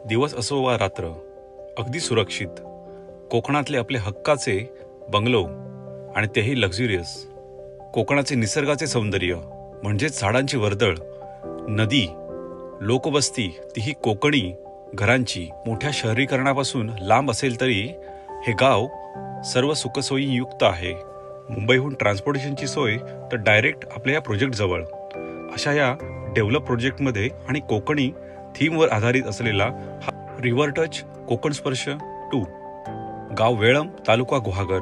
दिवस असो वा रात्र, अगदी सुरक्षित कोकणातले आपले हक्काचे बंगलो, आणि तेही लक्झुरियस. कोकणाचे निसर्गाचे सौंदर्य म्हणजेच झाडांची वर्दळ, नदी, लोकवस्ती, तीही कोकणी घरांची. मोठ्या शहरीकरणापासून लांब असेल तरी हे गाव सर्व सुखसोयीयुक्त आहे. मुंबईहून ट्रान्सपोर्टेशनची सोय तर डायरेक्ट आपल्या या प्रोजेक्ट जवळ. अशा या डेव्हलप प्रोजेक्टमध्ये आणि कोकणी थीमवर आधारित असलेला हा रिव्हर टच कोकण स्पर्श 2, गाव वेळम, तालुका गुहागर.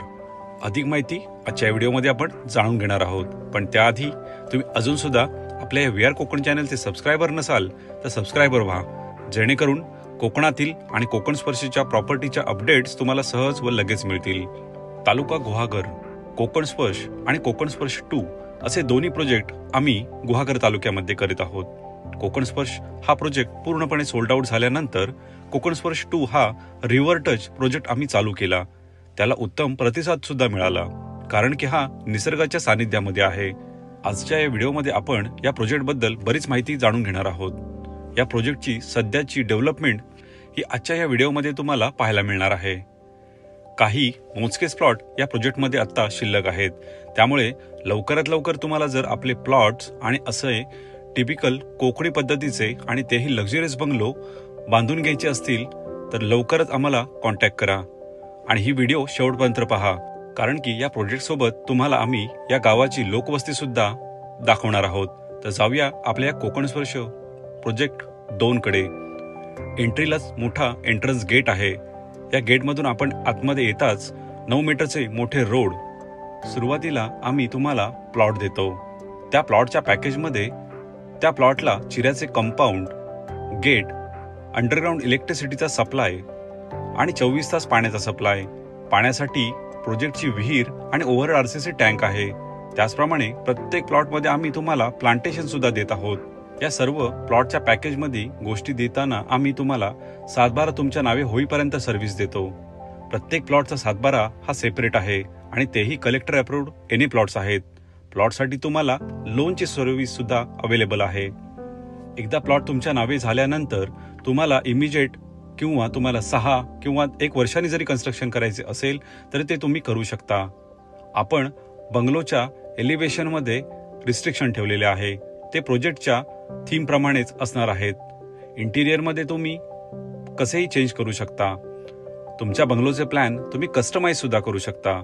अधिक माहिती आजच्या व्हिडिओमध्ये आपण जाणून घेणार आहोत. पण त्याआधी तुम्ही अजून सुद्धा आपल्या या VR कोकण चॅनलचे सबस्क्रायबर नसाल तर सबस्क्रायबर व्हा, जेणेकरून कोकणातील आणि कोकण स्पर्शच्या प्रॉपर्टीच्या अपडेट्स तुम्हाला सहज व लगेच मिळतील. तालुका गुहागर, कोकण स्पर्श आणि कोकण स्पर्श 2 असे दोन्ही प्रोजेक्ट आम्ही गुहागर तालुक्यामध्ये करीत आहोत. कोकण स्पर्श हा प्रोजेक्ट पूर्णपणे सोल्ड आउट झाल्यानंतर कोकण स्पर्श 2 हा रिव्हर टच प्रोजेक्ट आम्ही चालू केला. त्याला उत्तम प्रतिसाद सुद्धा मिळाला, कारण की हा निसर्गाच्या सानिध्यामध्ये आहे. आजच्या या व्हिडिओमध्ये आपण या प्रोजेक्टबद्दल बरीच माहिती जाणून घेणार आहोत. या प्रोजेक्टची सध्याची डेव्हलपमेंट ही आजच्या या व्हिडिओमध्ये तुम्हाला पाहायला मिळणार आहे. काही मोजकेच प्लॉट या प्रोजेक्टमध्ये आत्ता शिल्लक आहेत, त्यामुळे लवकरात लवकर तुम्हाला जर आपले प्लॉट्स आणि असे टिपिकल कोकणी पद्धतीचे आणि तेही लक्झुरियस बंगलो बांधून घ्यायचे असतील तर लवकरच आम्हाला कॉन्टॅक्ट करा आणि ही व्हिडिओ शेवटपर्यंत पहा, कारण की या प्रोजेक्टसोबत तुम्हाला आम्ही या गावाची लोकवस्ती सुद्धा दाखवणार आहोत. तर जाऊया आपल्या कोकण स्पर्श प्रोजेक्ट 2 कडे. एंट्रीलाच मोठा एंट्रन्स गेट आहे. या गेटमधून आपण आतमध्ये येताच 9 मीटरचे मोठे रोड. सुरुवातीला आम्ही तुम्हाला प्लॉट देतो. त्या प्लॉटच्या पॅकेजमध्ये त्या प्लॉटला चिऱ्याचे कंपाऊंड, गेट, अंडरग्राऊंड इलेक्ट्रिसिटीचा सप्लाय आणि 24 तास पाण्याचा सप्लाय. पाण्यासाठी प्रोजेक्टची विहीर आणि ओव्हरहेड RCC टँक आहे. त्याचप्रमाणे प्रत्येक प्लॉटमध्ये आम्ही तुम्हाला प्लांटेशन सुद्धा देत आहोत. या सर्व प्लॉटच्या पॅकेजमध्ये गोष्टी देताना आम्ही तुम्हाला सातबारा तुमच्या नावे होईपर्यंत सर्व्हिस देतो. प्रत्येक प्लॉटचा सातबारा हा सेपरेट आहे आणि तेही कलेक्टर अप्रूव्ड एनी प्लॉट्स आहेत. प्लॉटसाठी तुम्हाला लोनची सर्व्हिस सुद्धा अवेलेबल आहे. एकदा प्लॉट तुमच्या नावे झाल्यानंतर तुम्हाला इमिजिएट किंवा तुम्हाला 6 किंवा 1 वर्षांनी जरी कन्स्ट्रक्शन करायचे असेल तरी ते तुम्ही करू शकता. आपण बंगलोच्या एलिव्हेशनमध्ये रिस्ट्रिक्शन ठेवलेले आहे. ते प्रोजेक्टच्या थीमप्रमाणेच असणार आहेत. इंटिरियरमध्ये तुम्ही कसेही चेंज करू शकता. तुमच्या बंगलोचे प्लॅन तुम्ही कस्टमाइज सुद्धा करू शकता.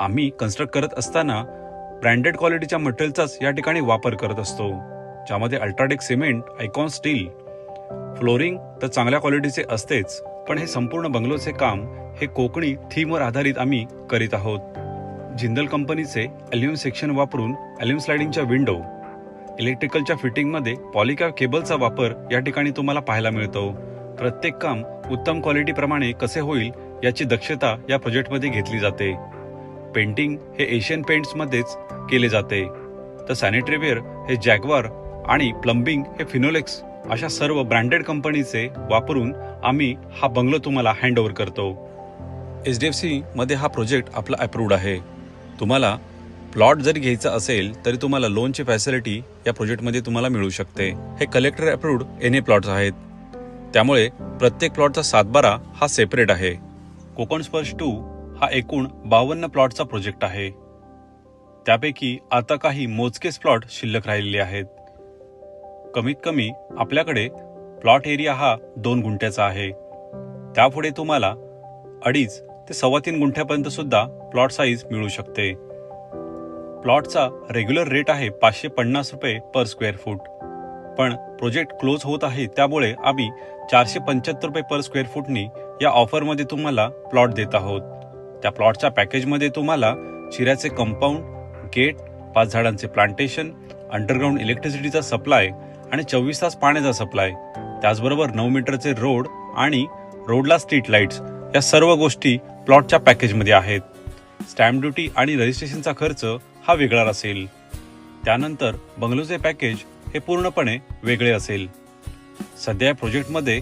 आम्ही कन्स्ट्रक्ट करत असताना ब्रँडेड क्वालिटीच्या मटेरियलचाच या ठिकाणी वापर करत असतो, ज्यामध्ये UltraTech cement, icon steel. Flooring तर चांगल्या क्वालिटीचे असतेच, पण हे संपूर्ण बंगलोचे काम हे कोकणी थीमवर आधारित आम्ही करीत आहोत. जिंदल कंपनीचे ॲल्युमिनियम सेक्शन वापरून ॲल्युमिनियम स्लायडिंगच्या विंडो, इलेक्ट्रिकलच्या फिटिंगमध्ये पॉलिकॅब केबलचा वापर या ठिकाणी तुम्हाला पाहायला मिळतो. प्रत्येक काम उत्तम क्वालिटीप्रमाणे कसे होईल याची दक्षता या प्रोजेक्टमध्ये घेतली जाते. पेंटिंग हे एशियन पेंट्समध्येच केले जाते, तर सॅनिटरीवेअर हे जॅग्वार आणि प्लंबिंग हे फिनोलेक्स अशा सर्व ब्रँडेड कंपनीचे वापरून आम्ही हा बंगलो तुम्हाला हँडओव्हर करतो. HDFC मध्ये हा प्रोजेक्ट आपला अप्रूव्ड आहे. तुम्हाला प्लॉट जरी घ्यायचा असेल तरी तुम्हाला लोनची फॅसिलिटी या प्रोजेक्टमध्ये तुम्हाला मिळू शकते. हे कलेक्टर अप्रूव्ड एनी प्लॉट्स आहेत, त्यामुळे प्रत्येक प्लॉटचा सातबारा हा सेपरेट आहे. कोकण स्पर्श 2 हा एकूण 52 प्लॉटचा प्रोजेक्ट आहे. त्यापैकी आता काही मोजकेच प्लॉट शिल्लक राहिलेले आहेत. कमीत कमी आपल्याकडे प्लॉट एरिया हा 2 गुंठ्याचा आहे. त्यापुढे तुम्हाला 2.5 ते 3.25 गुंठ्यापर्यंत सुद्धा प्लॉट साईज मिळू शकते. प्लॉटचा रेग्युलर रेट आहे 550 रुपये पर स्क्वेअर फूट, पण प्रोजेक्ट क्लोज होत आहे त्यामुळे आम्ही 475 रुपये पर स्क्वेअर फूटनी या ऑफरमध्ये तुम्हाला प्लॉट देत आहोत. त्या प्लॉटच्या पॅकेजमध्ये तुम्हाला चिऱ्याचे कंपाऊंड, गेट, 5 झाडांचे प्लांटेशन, अंडरग्राऊंड इलेक्ट्रिसिटीचा सप्लाय आणि 24 तास पाण्याचा सप्लाय, त्याचबरोबर 9 मीटरचे रोड आणि रोडला स्ट्रीट लाईट्स, या सर्व गोष्टी प्लॉटच्या पॅकेजमध्ये आहेत. स्टॅम्प ड्युटी आणि रजिस्ट्रेशनचा खर्च हा वेगळा असेल. त्यानंतर बंगलोचे पॅकेज हे पूर्णपणे वेगळे असेल. सध्या या प्रोजेक्टमध्ये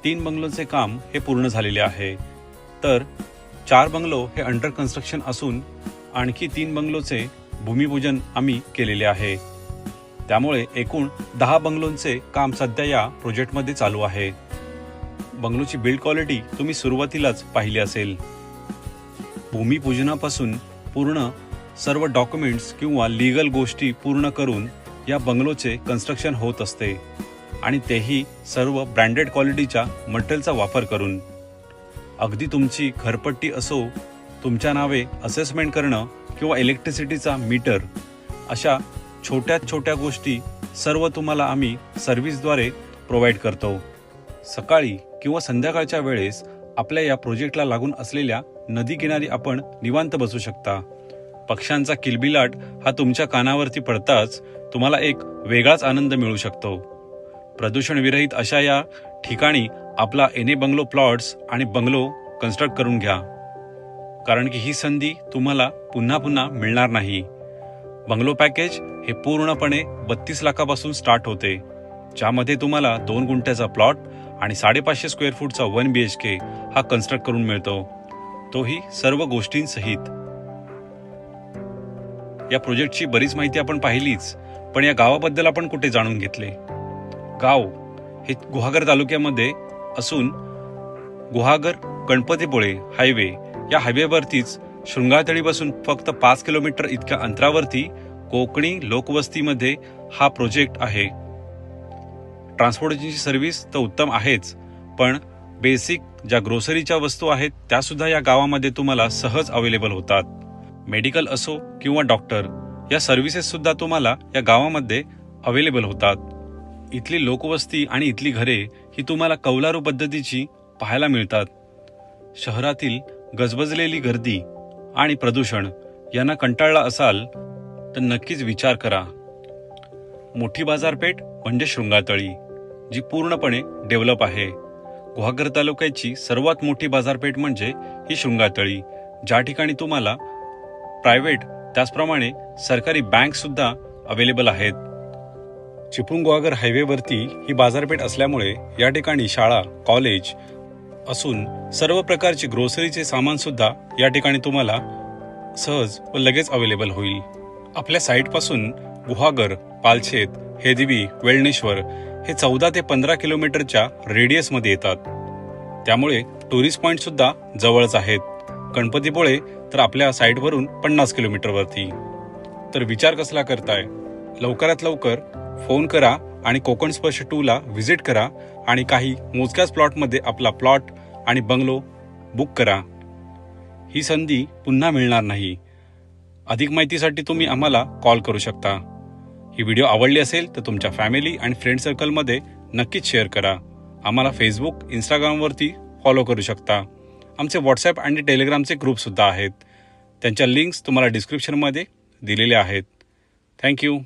3 बंगलोचे काम हे पूर्ण झालेले आहे, तर 4 बंगलो हे अंडर कन्स्ट्रक्शन असून आणखी 3 बंगलोचे भूमिपूजन आम्ही केलेले आहे. त्यामुळे एकूण 10 बंगलोंचे काम सध्या या प्रोजेक्टमध्ये चालू आहे. बंगलोची बिल्ड क्वालिटी तुम्ही सुरुवातीलाच पाहिली असेल. भूमिपूजनापासून पूर्ण सर्व डॉक्युमेंट्स किंवा लीगल गोष्टी पूर्ण करून या बंगलोचे कन्स्ट्रक्शन होत असते आणि तेही सर्व ब्रँडेड क्वालिटीच्या मटेरियलचा वापर करून. अगदी तुमची घरपट्टी असो, तुमच्या नावे असेसमेंट करणं किंवा इलेक्ट्रिसिटीचा मीटर, अशा छोट्यात छोट्या गोष्टी सर्व तुम्हाला आम्ही सर्व्हिसद्वारे प्रोव्हाइड करतो. सकाळी किंवा संध्याकाळच्या वेळेस आपल्या या प्रोजेक्टला लागून असलेल्या नदी किनारी आपण निवांत बसू शकता. पक्ष्यांचा किलबिलाट हा तुमच्या कानावरती पडताच तुम्हाला एक वेगळाच आनंद मिळू शकतो. प्रदूषण विरहित अशा या ठिकाणी आपला एने बंगलो प्लॉट्स आणि बंगलो कन्स्ट्रक्ट करून घ्या, कारण की ही संधी तुम्हाला पुन्हा पुन्हा मिळणार नाही. बंगलो पॅकेज हे पूर्णपणे 32 लाखापासून स्टार्ट होते, ज्यामध्ये तुम्हाला 2 गुंठ्याचा प्लॉट आणि 550 स्क्वेअर फूटचा 1 BHK हा कन्स्ट्रक्ट करून मिळतो, तोही सर्व गोष्टींसहित. या प्रोजेक्टची बरीच माहिती आपण पाहिलीच, पण या गावाबद्दल आपण कुठे जाणून घेतले. गाव हे गुहागर तालुक्यामध्ये असून गुहागर गणपतीपुळे हायवे या हायवेवरतीच शृंगारतळीपासून फक्त 5 किलोमीटर इतक्या अंतरावरती कोकणी लोकवस्तीमध्ये हा प्रोजेक्ट आहे. ट्रान्सपोर्टेशनची सर्व्हिस तर उत्तम आहेच, पण बेसिक ज्या ग्रोसरीच्या वस्तू आहेत त्या सुद्धा या गावामध्ये तुम्हाला सहज अवेलेबल होतात. मेडिकल असो किंवा डॉक्टर या सर्व्हिसेस सुद्धा तुम्हाला या गावामध्ये अवेलेबल होतात. इथली लोकवस्ती आणि इथली घरे ही तुम्हाला कौलारू पद्धतीची पाहायला मिळतात. शहरातील गजबजलेली गर्दी आणि प्रदूषण यांना कंटाळला असाल तर नक्कीच विचार करा. मोठी बाजारपेठ म्हणजे शृंगारतळी, जी पूर्णपणे डेव्हलप आहे. गुहागर तालुक्याची सर्वात मोठी बाजारपेठ म्हणजे ही शृंगारतळी, ज्या ठिकाणी तुम्हाला प्रायव्हेट त्याचप्रमाणे सरकारी बँक सुद्धा अवेलेबल आहेत. चिपळूण गुहागर हायवेवरती ही बाजारपेठ असल्यामुळे या ठिकाणी शाळा, कॉलेज असून सर्व प्रकारचे ग्रोसरीचे सामान सुद्धा या ठिकाणी तुम्हाला सहज व लगेच अवेलेबल होईल. आपल्या साईटपासून गुहागर, पालछेत, हेदवी, वेळणेश्वर हे 14 ते 15 किलोमीटरच्या रेडियसमध्ये येतात. त्यामुळे टुरिस्ट पॉइंट सुद्धा जवळच आहेत. गणपतीपुळे तर आपल्या साईटवरून 50 किलोमीटरवरती. तर विचार कसला करताय? लवकरात लवकर फोन करा आणि कोकण स्पर्श 2 ला व्हिजिट करा आणि काही मोजक्याच प्लॉटमध्ये आपला प्लॉट आणि बंगलो बुक करा. ही संधी पुन्हा मिळणार नाही. अधिक माहितीसाठी तुम्ही आम्हाला कॉल करू शकता. ही व्हिडिओ आवडली असेल तर तुमच्या फॅमिली आणि फ्रेंड सर्कलमध्ये नक्कीच शेअर करा. आम्हाला फेसबुक, इंस्टाग्रामवरती फॉलो करू शकता. आमचे व्हॉट्सॲप आणि टेलिग्रामचे ग्रुपसुद्धा आहेत. त्यांच्या लिंक्स तुम्हाला डिस्क्रिप्शनमध्ये दिलेल्या आहेत. थँक्यू.